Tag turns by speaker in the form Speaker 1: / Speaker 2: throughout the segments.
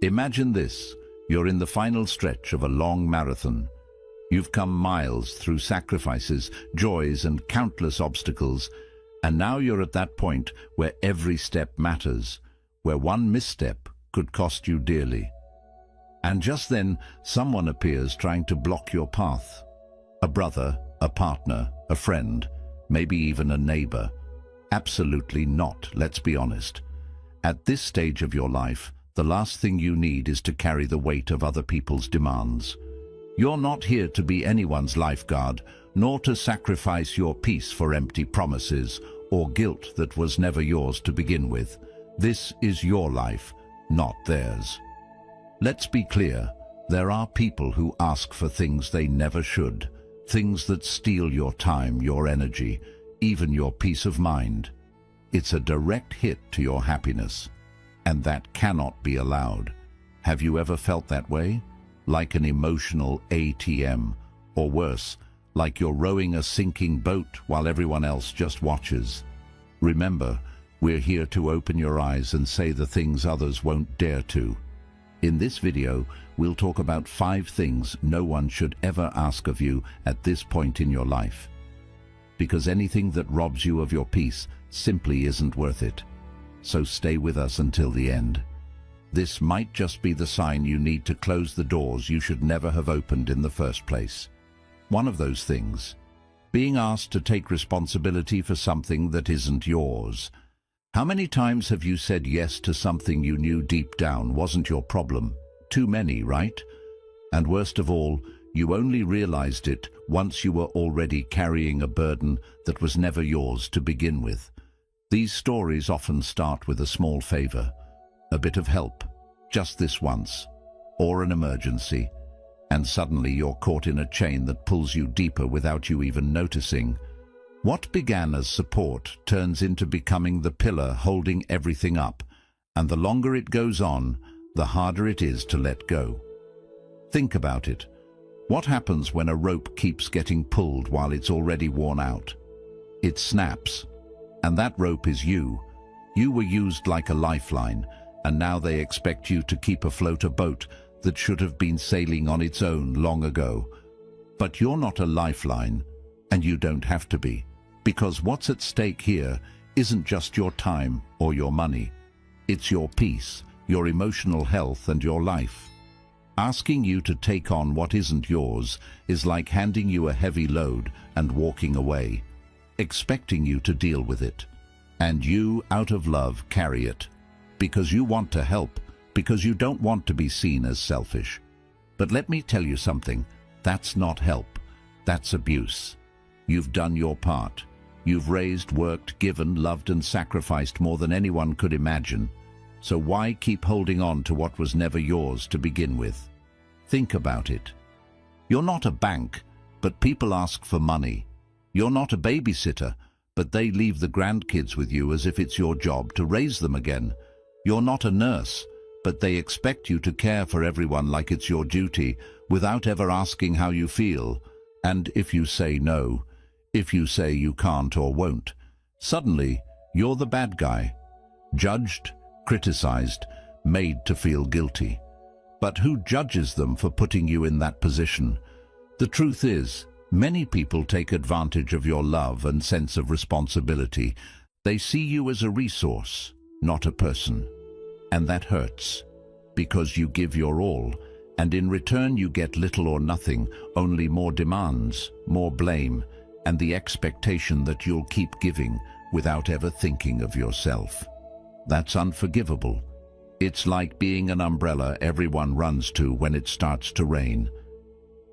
Speaker 1: Imagine this. You're in the final stretch of a long marathon. You've come miles through sacrifices, joys, and countless obstacles, and now you're at that point where every step matters, where one misstep could cost you dearly. And just then, someone appears trying to block your path. A brother, a partner, a friend, maybe even a neighbor. Absolutely not, let's be honest. At this stage of your life, the last thing you need is to carry the weight of other people's demands. You're not here to be anyone's lifeguard, nor to sacrifice your peace for empty promises or guilt that was never yours to begin with. This is your life, not theirs. Let's be clear, there are people who ask for things they never should, things that steal your time, your energy, even your peace of mind. It's a direct hit to your happiness, and that cannot be allowed. Have you ever felt that way? Like an emotional ATM, or worse, like you're rowing a sinking boat while everyone else just watches. Remember, we're here to open your eyes and say the things others won't dare to. In this video, we'll talk about 5 things no one should ever ask of you at this point in your life. Because anything that robs you of your peace simply isn't worth it. So stay with us until the end. This might just be the sign you need to close the doors you should never have opened in the first place. One of those things, being asked to take responsibility for something that isn't yours. How many times have you said yes to something you knew deep down wasn't your problem? Too many, right? And worst of all, you only realized it once you were already carrying a burden that was never yours to begin with. These stories often start with a small favor, a bit of help, just this once, or an emergency, and suddenly you're caught in a chain that pulls you deeper without you even noticing. What began as support turns into becoming the pillar holding everything up, and the longer it goes on, the harder it is to let go. Think about it. What happens when a rope keeps getting pulled while it's already worn out? It snaps, and that rope is you. You were used like a lifeline, and now they expect you to keep afloat a boat that should have been sailing on its own long ago. But you're not a lifeline, and you don't have to be, because what's at stake here isn't just your time or your money. It's your peace, your emotional health, and your life. Asking you to take on what isn't yours is like handing you a heavy load and walking away, expecting you to deal with it. And you, out of love, carry it, because you want to help, because you don't want to be seen as selfish. But let me tell you something, that's not help, that's abuse. You've done your part. You've raised, worked, given, loved, and sacrificed more than anyone could imagine. So why keep holding on to what was never yours to begin with? Think about it. You're not a bank, but people ask for money. You're not a babysitter, but they leave the grandkids with you as if it's your job to raise them again. You're not a nurse, but they expect you to care for everyone like it's your duty, without ever asking how you feel. And if you say no, if you say you can't or won't, suddenly you're the bad guy, judged, criticized, made to feel guilty. But who judges them for putting you in that position? The truth is, many people take advantage of your love and sense of responsibility. They see you as a resource, not a person. And that hurts, because you give your all, and in return you get little or nothing, only more demands, more blame, and the expectation that you'll keep giving without ever thinking of yourself. That's unforgivable. It's like being an umbrella everyone runs to when it starts to rain.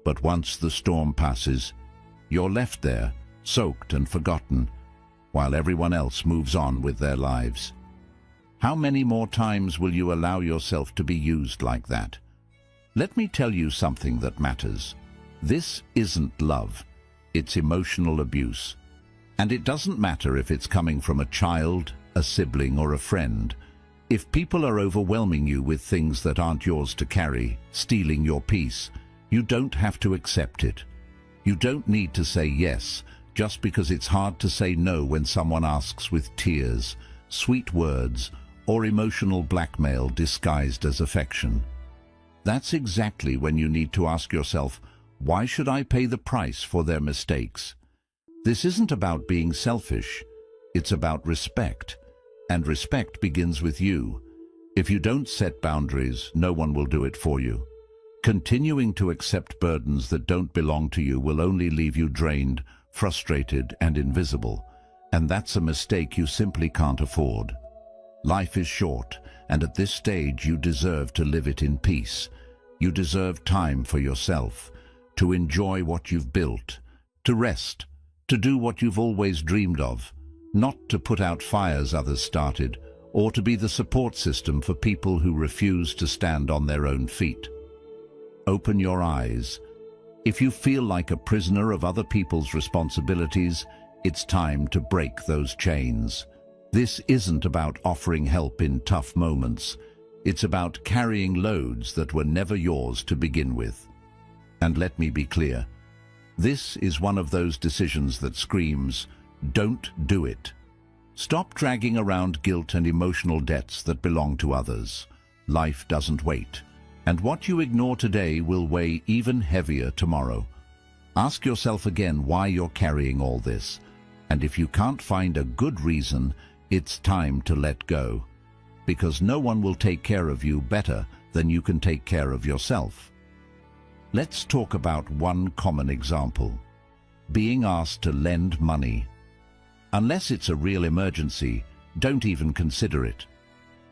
Speaker 1: But once the storm passes, you're left there, soaked and forgotten, while everyone else moves on with their lives. How many more times will you allow yourself to be used like that? Let me tell you something that matters. This isn't love. It's emotional abuse. And it doesn't matter if it's coming from a child, a sibling, or a friend. If people are overwhelming you with things that aren't yours to carry, stealing your peace, you don't have to accept it. You don't need to say yes, just because it's hard to say no when someone asks with tears, sweet words, or emotional blackmail disguised as affection. That's exactly when you need to ask yourself, why should I pay the price for their mistakes? This isn't about being selfish. It's about respect. And respect begins with you. If you don't set boundaries, no one will do it for you. Continuing to accept burdens that don't belong to you will only leave you drained, frustrated, and invisible. And that's a mistake you simply can't afford. Life is short, and at this stage you deserve to live it in peace. You deserve time for yourself, to enjoy what you've built, to rest, to do what you've always dreamed of, not to put out fires others started, or to be the support system for people who refuse to stand on their own feet. Open your eyes. If you feel like a prisoner of other people's responsibilities, it's time to break those chains. This isn't about offering help in tough moments. It's about carrying loads that were never yours to begin with. And let me be clear, this is one of those decisions that screams, don't do it. Stop dragging around guilt and emotional debts that belong to others. Life doesn't wait, and what you ignore today will weigh even heavier tomorrow. Ask yourself again why you're carrying all this, and if you can't find a good reason, it's time to let go, because no one will take care of you better than you can take care of yourself. Let's talk about one common example: being asked to lend money. Unless it's a real emergency, don't even consider it.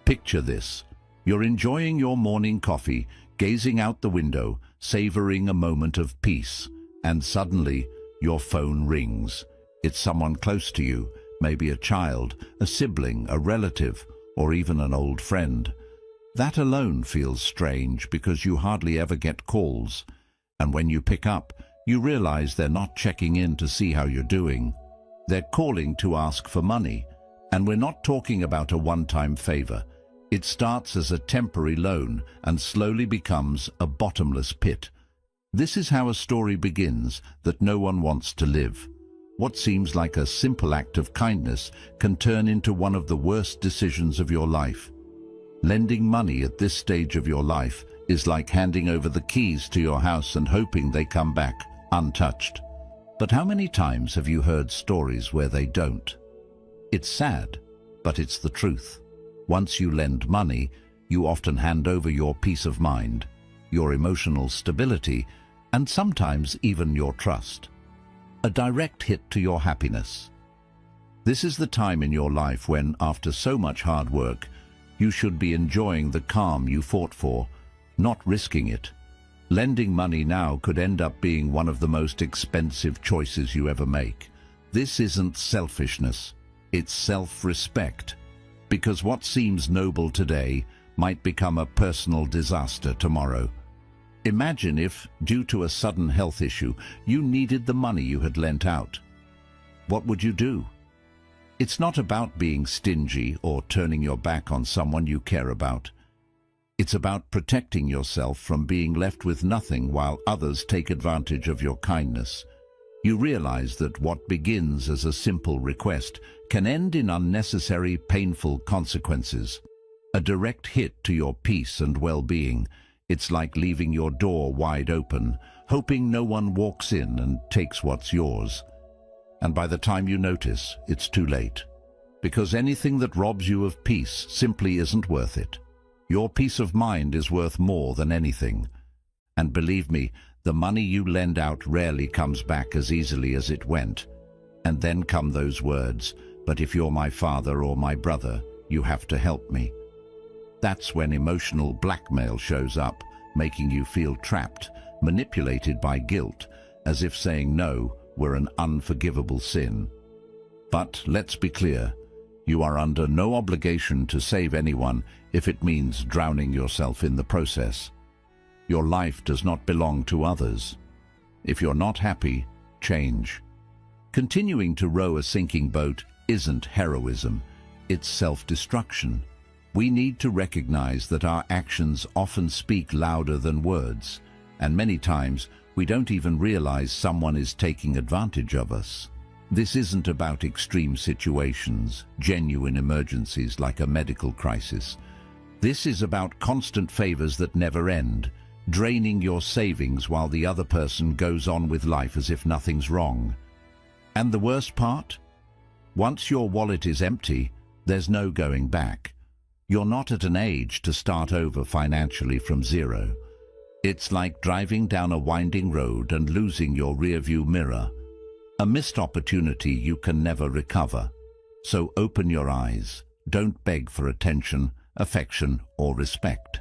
Speaker 1: Picture this. You're enjoying your morning coffee, gazing out the window, savoring a moment of peace, and suddenly your phone rings. It's someone close to you, maybe a child, a sibling, a relative, or even an old friend. That alone feels strange because you hardly ever get calls, and when you pick up, you realize they're not checking in to see how you're doing. They're calling to ask for money, and we're not talking about a one-time favor. It starts as a temporary loan and slowly becomes a bottomless pit. This is how a story begins that no one wants to live. What seems like a simple act of kindness can turn into one of the worst decisions of your life. Lending money at this stage of your life is like handing over the keys to your house and hoping they come back untouched. But how many times have you heard stories where they don't? It's sad, but it's the truth. Once you lend money, you often hand over your peace of mind, your emotional stability, and sometimes even your trust. A direct hit to your happiness. This is the time in your life when, after so much hard work, you should be enjoying the calm you fought for, not risking it. Lending money now could end up being one of the most expensive choices you ever make. This isn't selfishness, it's self-respect. Because what seems noble today might become a personal disaster tomorrow. Imagine if, due to a sudden health issue, you needed the money you had lent out. What would you do? It's not about being stingy or turning your back on someone you care about. It's about protecting yourself from being left with nothing while others take advantage of your kindness. You realize that what begins as a simple request can end in unnecessary, painful consequences. A direct hit to your peace and well-being. It's like leaving your door wide open, hoping no one walks in and takes what's yours. And by the time you notice, it's too late. Because anything that robs you of peace simply isn't worth it. Your peace of mind is worth more than anything. And believe me, the money you lend out rarely comes back as easily as it went. And then come those words, "But if you're my father or my brother, you have to help me." That's when emotional blackmail shows up, making you feel trapped, manipulated by guilt, as if saying no were an unforgivable sin. But let's be clear, you are under no obligation to save anyone if it means drowning yourself in the process. Your life does not belong to others. If you're not happy, change. Continuing to row a sinking boat isn't heroism, it's self-destruction. We need to recognize that our actions often speak louder than words, and many times we don't even realize someone is taking advantage of us. This isn't about extreme situations, genuine emergencies like a medical crisis. This is about constant favors that never end, draining your savings while the other person goes on with life as if nothing's wrong. And the worst part? Once your wallet is empty, there's no going back. You're not at an age to start over financially from zero. It's like driving down a winding road and losing your rearview mirror. A missed opportunity you can never recover. So open your eyes. Don't beg for attention, affection, or respect.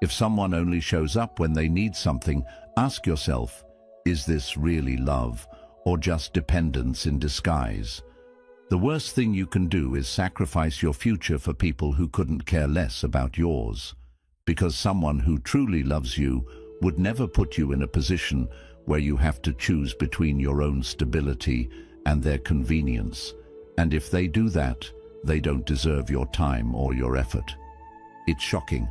Speaker 1: If someone only shows up when they need something, ask yourself, is this really love or just dependence in disguise? The worst thing you can do is sacrifice your future for people who couldn't care less about yours, because someone who truly loves you would never put you in a position where you have to choose between your own stability and their convenience. And if they do that, they don't deserve your time or your effort. It's shocking.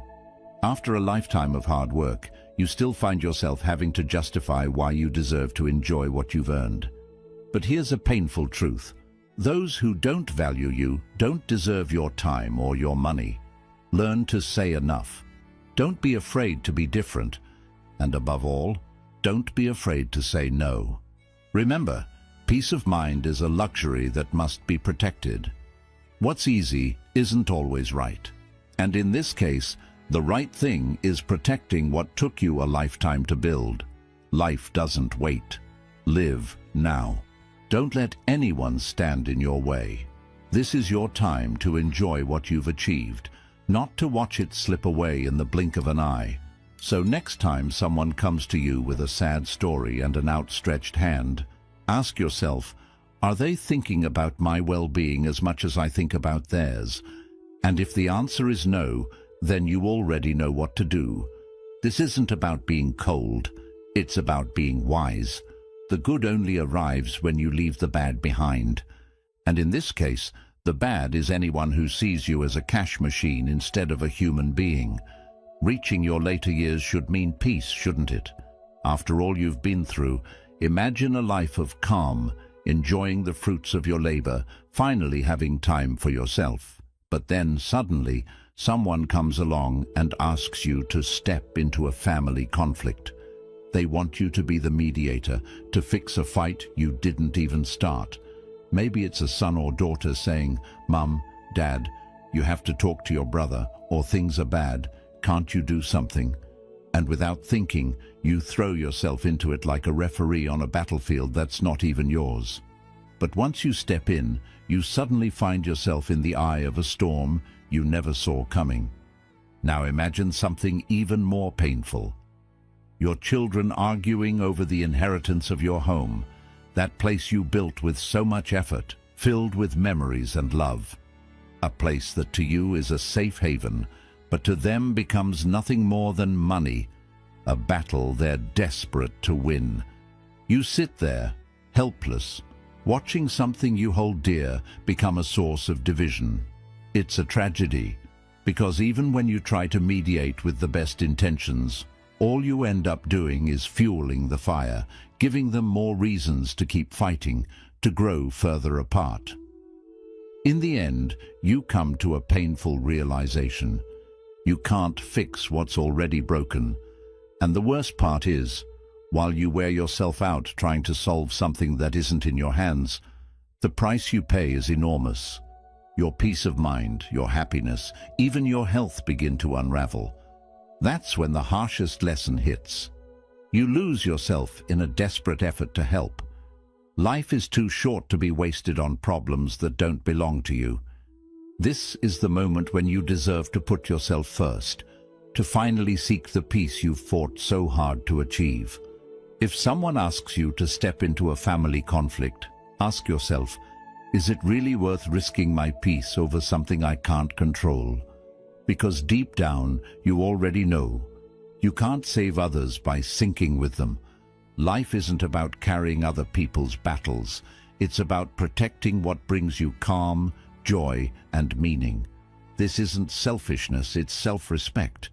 Speaker 1: After a lifetime of hard work, you still find yourself having to justify why you deserve to enjoy what you've earned. But here's a painful truth. Those who don't value you don't deserve your time or your money. Learn to say enough. Don't be afraid to be different. And above all, don't be afraid to say no. Remember, peace of mind is a luxury that must be protected. What's easy isn't always right. And in this case, the right thing is protecting what took you a lifetime to build. Life doesn't wait. Live now. Don't let anyone stand in your way. This is your time to enjoy what you've achieved, not to watch it slip away in the blink of an eye. So next time someone comes to you with a sad story and an outstretched hand, ask yourself, are they thinking about my well-being as much as I think about theirs? And if the answer is no, then you already know what to do. This isn't about being cold, it's about being wise. The good only arrives when you leave the bad behind. And in this case, the bad is anyone who sees you as a cash machine instead of a human being. Reaching your later years should mean peace, shouldn't it? After all you've been through, imagine a life of calm, enjoying the fruits of your labor, finally having time for yourself. But then suddenly, someone comes along and asks you to step into a family conflict. They want you to be the mediator, to fix a fight you didn't even start. Maybe it's a son or daughter saying, "Mum, Dad, you have to talk to your brother, or things are bad. Can't you do something?" And without thinking, you throw yourself into it like a referee on a battlefield that's not even yours. But once you step in, you suddenly find yourself in the eye of a storm you never saw coming. Now imagine something even more painful. Your children arguing over the inheritance of your home, that place you built with so much effort, filled with memories and love. A place that to you is a safe haven, but to them becomes nothing more than money, a battle they're desperate to win. You sit there, helpless, watching something you hold dear become a source of division. It's a tragedy, because even when you try to mediate with the best intentions, all you end up doing is fueling the fire, giving them more reasons to keep fighting, to grow further apart. In the end, you come to a painful realization. You can't fix what's already broken. And the worst part is, while you wear yourself out trying to solve something that isn't in your hands, the price you pay is enormous. Your peace of mind, your happiness, even your health begin to unravel. That's when the harshest lesson hits. You lose yourself in a desperate effort to help. Life is too short to be wasted on problems that don't belong to you. This is the moment when you deserve to put yourself first, to finally seek the peace you've fought so hard to achieve. If someone asks you to step into a family conflict, ask yourself, is it really worth risking my peace over something I can't control? Because deep down, you already know. You can't save others by sinking with them. Life isn't about carrying other people's battles. It's about protecting what brings you calm, joy, and meaning. This isn't selfishness, it's self-respect.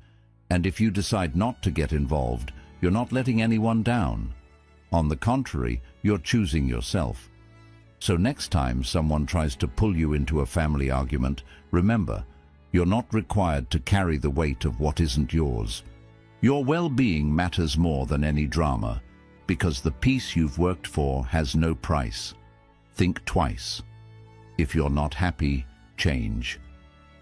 Speaker 1: And if you decide not to get involved, you're not letting anyone down. On the contrary, you're choosing yourself. So next time someone tries to pull you into a family argument, remember, you're not required to carry the weight of what isn't yours. Your well-being matters more than any drama, because the peace you've worked for has no price. Think twice. If you're not happy, change.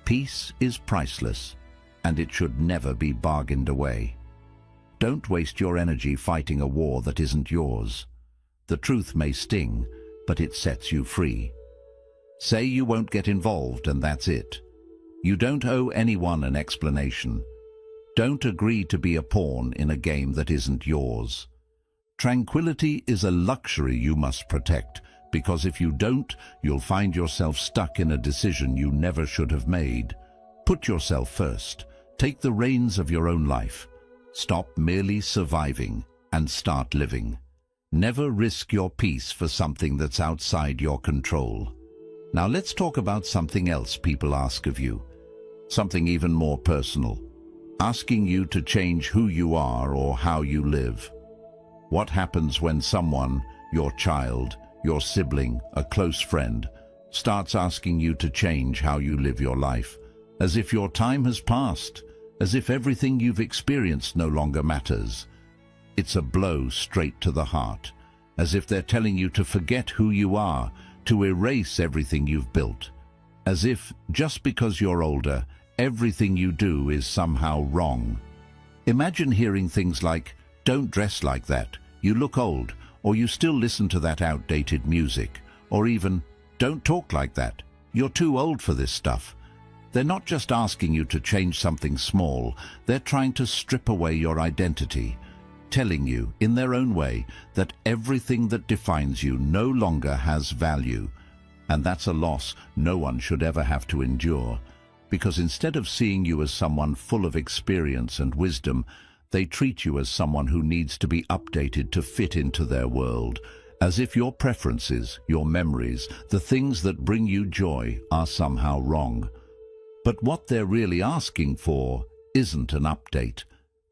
Speaker 1: Peace is priceless, and it should never be bargained away. Don't waste your energy fighting a war that isn't yours. The truth may sting, but it sets you free. Say you won't get involved, and that's it. You don't owe anyone an explanation. Don't agree to be a pawn in a game that isn't yours. Tranquility is a luxury you must protect, because if you don't, you'll find yourself stuck in a decision you never should have made. Put yourself first. Take the reins of your own life. Stop merely surviving and start living. Never risk your peace for something that's outside your control. Now let's talk about something else people ask of you. Something even more personal. Asking you to change who you are or how you live. What happens when someone, your child, your sibling, a close friend, starts asking you to change how you live your life, as if your time has passed, as if everything you've experienced no longer matters? It's a blow straight to the heart, as if they're telling you to forget who you are, to erase everything you've built, as if, just because you're older, everything you do is somehow wrong. Imagine hearing things like, "Don't dress like that, you look old," or "You still listen to that outdated music," or even, "Don't talk like that, you're too old for this stuff." They're not just asking you to change something small, they're trying to strip away your identity, telling you, in their own way, that everything that defines you no longer has value. And that's a loss no one should ever have to endure, because instead of seeing you as someone full of experience and wisdom, they treat you as someone who needs to be updated to fit into their world, as if your preferences, your memories, the things that bring you joy are somehow wrong. But what they're really asking for isn't an update.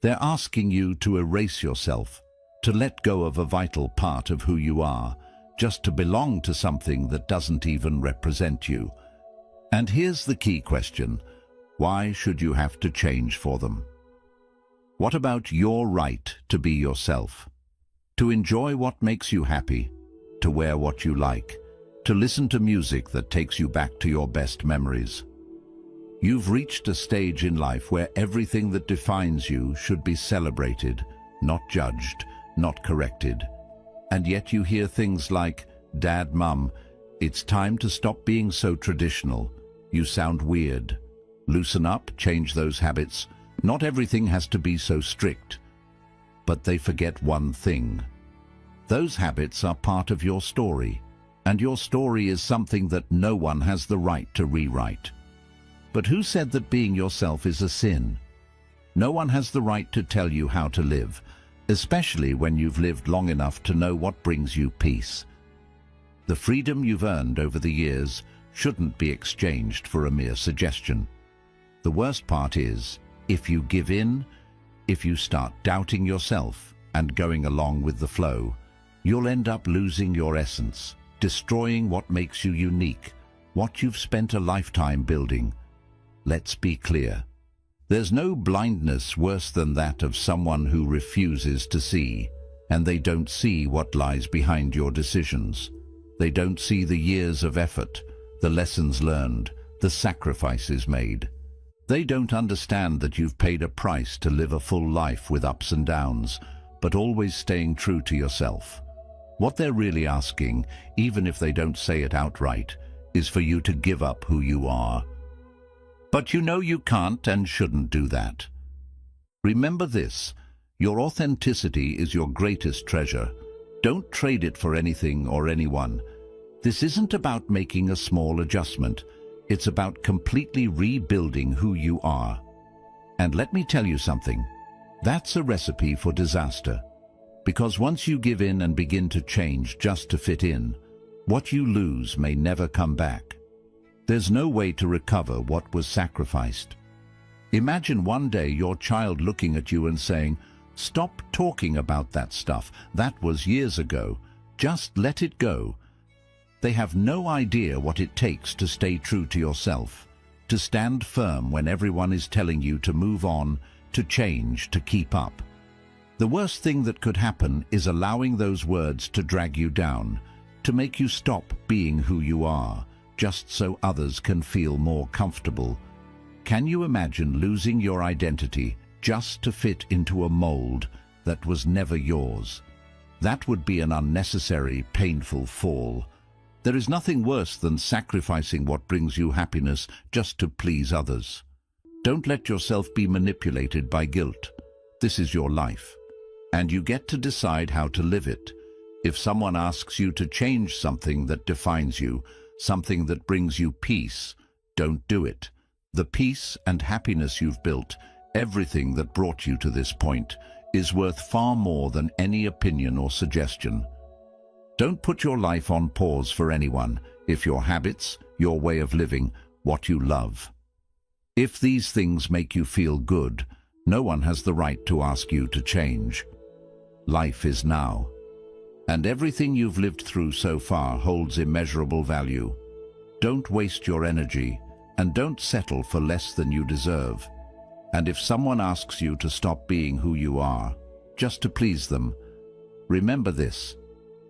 Speaker 1: They're asking you to erase yourself, to let go of a vital part of who you are, just to belong to something that doesn't even represent you. And here's the key question: why should you have to change for them? What about your right to be yourself? To enjoy what makes you happy, to wear what you like, to listen to music that takes you back to your best memories. You've reached a stage in life where everything that defines you should be celebrated, not judged, not corrected. And yet you hear things like, "Dad, Mum, it's time to stop being so traditional. You sound weird. Loosen up, change those habits. Not everything has to be so strict." But they forget one thing. Those habits are part of your story, and your story is something that no one has the right to rewrite. But who said that being yourself is a sin? No one has the right to tell you how to live, especially when you've lived long enough to know what brings you peace. The freedom you've earned over the years shouldn't be exchanged for a mere suggestion. The worst part is, if you give in, if you start doubting yourself and going along with the flow, you'll end up losing your essence, destroying what makes you unique, what you've spent a lifetime building. Let's be clear. There's no blindness worse than that of someone who refuses to see, and they don't see what lies behind your decisions. They don't see the years of effort, the lessons learned, the sacrifices made. They don't understand that you've paid a price to live a full life with ups and downs, but always staying true to yourself. What they're really asking, even if they don't say it outright, is for you to give up who you are. But you know you can't and shouldn't do that. Remember this: your authenticity is your greatest treasure. Don't trade it for anything or anyone. This isn't about making a small adjustment. It's about completely rebuilding who you are. And let me tell you something. That's a recipe for disaster. Because once you give in and begin to change just to fit in, what you lose may never come back. There's no way to recover what was sacrificed. Imagine one day your child looking at you and saying, "Stop talking about that stuff. That was years ago. Just let it go." They have no idea what it takes to stay true to yourself, to stand firm when everyone is telling you to move on, to change, to keep up. The worst thing that could happen is allowing those words to drag you down, to make you stop being who you are, just so others can feel more comfortable. Can you imagine losing your identity just to fit into a mold that was never yours? That would be an unnecessary, painful fall. There is nothing worse than sacrificing what brings you happiness just to please others. Don't let yourself be manipulated by guilt. This is your life, and you get to decide how to live it. If someone asks you to change something that defines you, something that brings you peace, don't do it. The peace and happiness you've built, everything that brought you to this point, is worth far more than any opinion or suggestion. Don't put your life on pause for anyone, if your habits, your way of living, what you love. If these things make you feel good, no one has the right to ask you to change. Life is now, and everything you've lived through so far holds immeasurable value. Don't waste your energy, and don't settle for less than you deserve. And if someone asks you to stop being who you are, just to please them, remember this: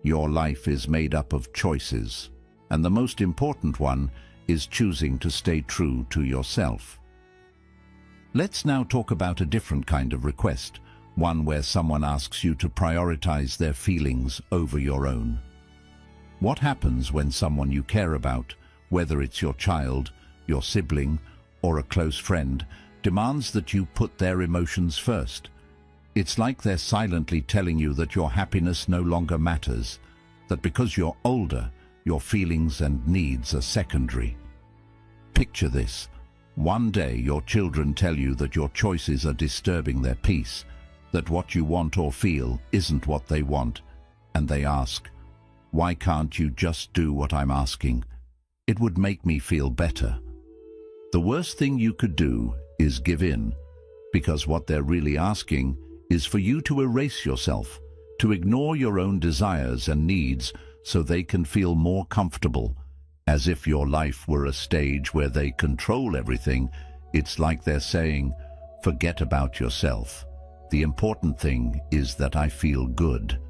Speaker 1: your life is made up of choices, and the most important one is choosing to stay true to yourself. Let's now talk about a different kind of request, one where someone asks you to prioritize their feelings over your own. What happens when someone you care about, whether it's your child, your sibling, or a close friend, demands that you put their emotions first? It's like they're silently telling you that your happiness no longer matters, that because you're older, your feelings and needs are secondary. Picture this. One day your children tell you that your choices are disturbing their peace, that what you want or feel isn't what they want, and they ask, "Why can't you just do what I'm asking? It would make me feel better." The worst thing you could do is give in, because what they're really asking is for you to erase yourself, to ignore your own desires and needs so they can feel more comfortable, as if your life were a stage where they control everything. It's like they're saying, "Forget about yourself. The important thing is that I feel good."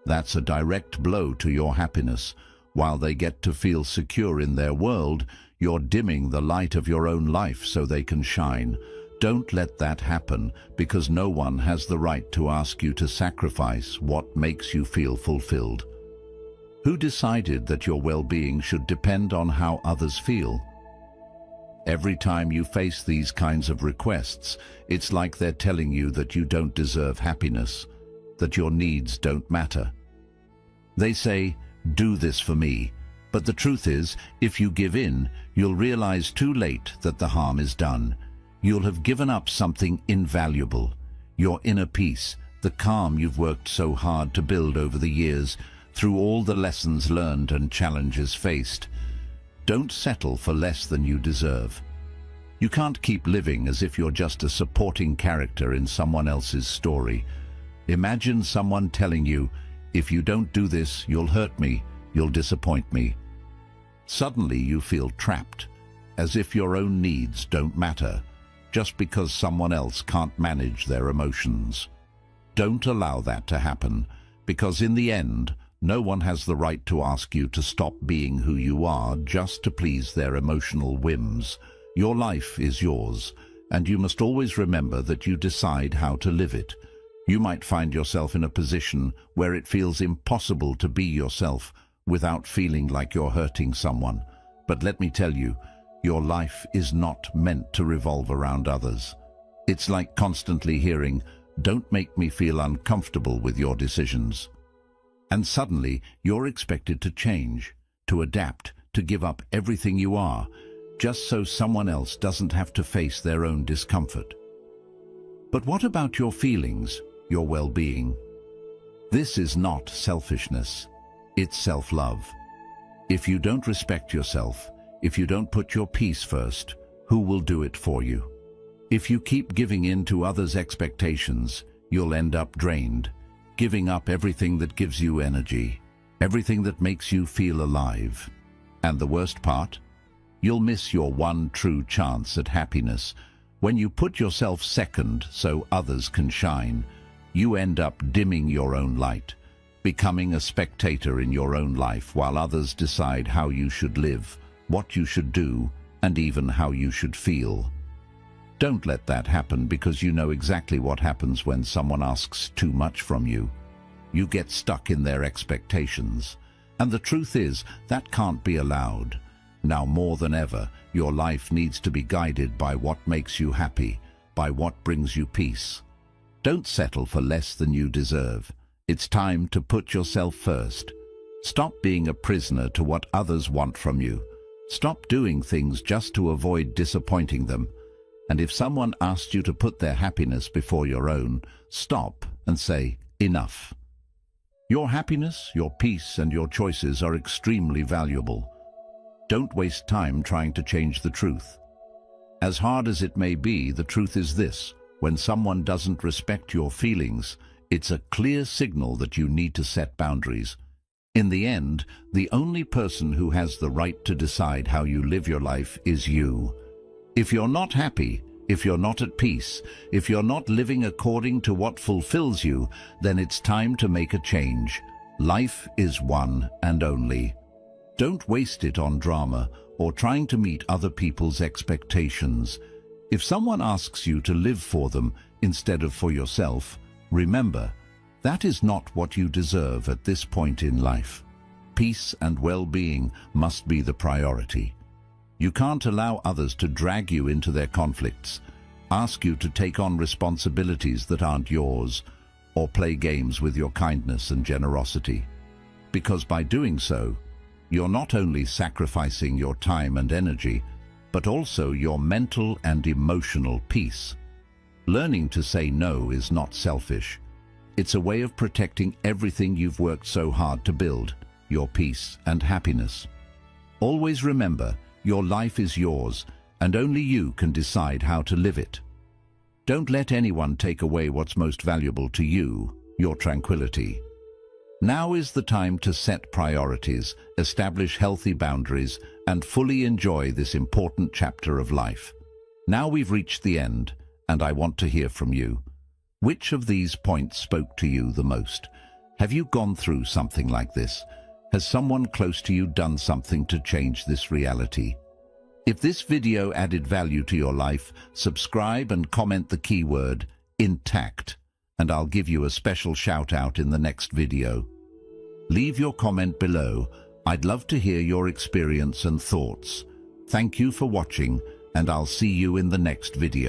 Speaker 1: That's a direct blow to your happiness. While they get to feel secure in their world, you're dimming the light of your own life so they can shine. Don't let that happen, because no one has the right to ask you to sacrifice what makes you feel fulfilled. Who decided that your well-being should depend on how others feel? Every time you face these kinds of requests, it's like they're telling you that you don't deserve happiness, that your needs don't matter. They say, "Do this for me," but the truth is, if you give in, you'll realize too late that the harm is done. You'll have given up something invaluable, your inner peace, the calm you've worked so hard to build over the years, through all the lessons learned and challenges faced. Don't settle for less than you deserve. You can't keep living as if you're just a supporting character in someone else's story. Imagine someone telling you, "If you don't do this, you'll hurt me, you'll disappoint me." Suddenly you feel trapped, as if your own needs don't matter, just because someone else can't manage their emotions. Don't allow that to happen, because in the end, no one has the right to ask you to stop being who you are just to please their emotional whims. Your life is yours, and you must always remember that you decide how to live it. You might find yourself in a position where it feels impossible to be yourself without feeling like you're hurting someone. But let me tell you, your life is not meant to revolve around others. It's like constantly hearing, "Don't make me feel uncomfortable with your decisions." And suddenly, you're expected to change, to adapt, to give up everything you are, just so someone else doesn't have to face their own discomfort. But what about your feelings, your well-being? This is not selfishness, it's self-love. If you don't respect yourself, if you don't put your peace first, who will do it for you? If you keep giving in to others' expectations, you'll end up drained, giving up everything that gives you energy. everything that makes you feel alive. And the worst part? You'll miss your one true chance at happiness. When you put yourself second so others can shine, you end up dimming your own light, becoming a spectator in your own life while others decide how you should live, what you should do, and even how you should feel. Don't let that happen, because you know exactly what happens when someone asks too much from you. You get stuck in their expectations. And the truth is, that can't be allowed. Now more than ever, your life needs to be guided by what makes you happy, by what brings you peace. Don't settle for less than you deserve. It's time to put yourself first. Stop being a prisoner to what others want from you. Stop doing things just to avoid disappointing them. And if someone asks you to put their happiness before your own, stop and say, enough. Your happiness, your peace, and your choices are extremely valuable. Don't waste time trying to change the truth. As hard as it may be, the truth is this: when someone doesn't respect your feelings, it's a clear signal that you need to set boundaries. In the end, the only person who has the right to decide how you live your life is you. If you're not happy, if you're not at peace, if you're not living according to what fulfills you, then it's time to make a change. Life is one and only. Don't waste it on drama or trying to meet other people's expectations. If someone asks you to live for them instead of for yourself, remember, that is not what you deserve at this point in life. Peace and well-being must be the priority. You can't allow others to drag you into their conflicts, ask you to take on responsibilities that aren't yours, or play games with your kindness and generosity. Because by doing so, you're not only sacrificing your time and energy, but also your mental and emotional peace. Learning to say no is not selfish. It's a way of protecting everything you've worked so hard to build, your peace and happiness. Always remember, your life is yours, and only you can decide how to live it. Don't let anyone take away what's most valuable to you, your tranquility. Now is the time to set priorities, establish healthy boundaries, and fully enjoy this important chapter of life. Now we've reached the end, and I want to hear from you. Which of these points spoke to you the most? Have you gone through something like this? Has someone close to you done something to change this reality? If this video added value to your life, subscribe and comment the keyword intact, and I'll give you a special shout out in the next video. Leave your comment below. I'd love to hear your experience and thoughts. Thank you for watching, and I'll see you in the next video.